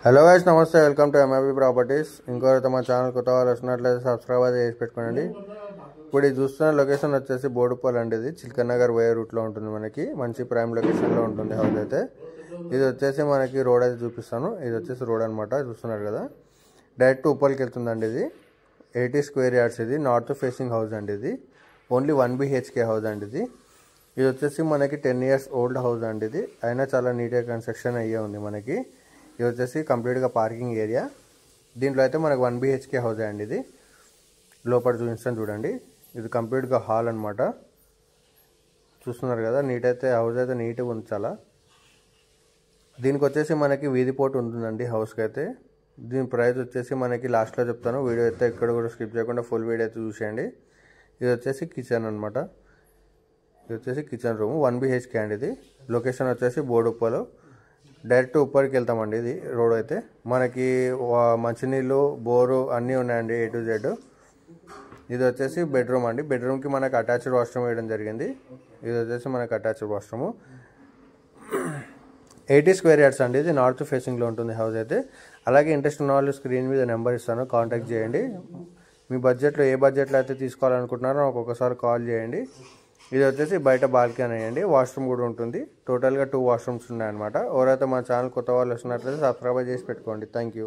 Hello guys, నమస్తే. Welcome to MIB properties. ఇంకోరైతే మా ఛానల్ కొత్త వాళ్ళు వస్తున్నట్లయితే సబ్స్క్రైబ్ అయితే చేసి పెట్టుకోండి. ఇప్పుడు ఇది చూస్తున్న లొకేషన్ వచ్చేసి బోడుపల్ అండి. ఇది చిల్కన్ నగర్ వే రూట్లో ఉంటుంది. మనకి మంచి ప్రైమ్ లొకేషన్లో ఉంటుంది హౌస్ అయితే. ఇది వచ్చేసి మనకి రోడ్ అయితే చూపిస్తాను. ఇది వచ్చేసి రోడ్ అనమాట, చూస్తున్నారు కదా. డైరెక్ట్ ఉప్పల్కి వెళ్తుందండి. ఇది 80 స్క్వేర్ యార్డ్స్. ఇది నార్త్ ఫేసింగ్ హౌస్ అండి. ఇది ఓన్లీ 1 BHK హౌస్ అండి. ఇది వచ్చేసి మనకి 10 years ఓల్డ్ హౌస్ అండి. ఇది అయినా చాలా నీట్గా కన్స్ట్రక్షన్ అయ్యే ఉంది మనకి. ఇది వచ్చేసి కంప్లీట్గా పార్కింగ్ ఏరియా. దీంట్లో అయితే మనకు 1 BHK హౌస్ అండి. ఇది లోపల చూపిస్తాను చూడండి. ఇది కంప్లీట్గా హాల్ అనమాట, చూస్తున్నారు కదా. నీట్ అయితే హౌస్ అయితే నీట్గా ఉంది చాలా. దీనికి వచ్చేసి మనకి వీధి పోటు ఉంటుందండి హౌస్కి అయితే. దీని ప్రైస్ వచ్చేసి మనకి లాస్ట్లో చెప్తాను. వీడియో అయితే ఇక్కడ కూడా స్కిప్ చేయకుండా ఫుల్ వీడియో అయితే చూసేయండి. ఇది వచ్చేసి కిచెన్ అనమాట. ఇది వచ్చేసి కిచెన్ రూమ్ 1 BHK అండి. ఇది లొకేషన్ వచ్చేసి బోడుప్పలు. డైరెక్ట్ ఉప్పర్కి వెళ్తామండి. ఇది రోడ్ అయితే మనకి మంచినీళ్ళు, బోరు అన్నీ ఉన్నాయండి, A to Z. ఇది వచ్చేసి బెడ్రూమ్ అండి. బెడ్రూమ్కి మనకు అటాచ్డ్ వాష్రూమ్ వేయడం జరిగింది. ఇది వచ్చేసి మనకు అటాచ్డ్ వాష్రూమ్. 80 స్క్వేర్ యార్డ్స్ అండి. ఇది నార్త్ ఫేసింగ్లో ఉంటుంది హౌస్ అయితే. అలాగే ఇంట్రెస్ట్ ఉన్న వాళ్ళు స్క్రీన్ మీద నెంబర్ ఇస్తాను, కాంటాక్ట్ చేయండి. మీ బడ్జెట్లో ఏ బడ్జెట్లో అయితే తీసుకోవాలనుకుంటున్నారో నాకు ఒకసారి కాల్ చేయండి. ఇది వచ్చేసి బయట బాల్కనీ అండి. వాష్రూమ్ కూడా ఉంటుంది. టోటల్గా 2 వాష్రూమ్స్ ఉన్నాయన్నమాట. ఎవరైతే మా ఛానల్ కొత్త వాళ్ళు వస్తున్నట్లయితే సబ్స్క్రైబ్ చేసి పెట్టుకోండి. Thank you.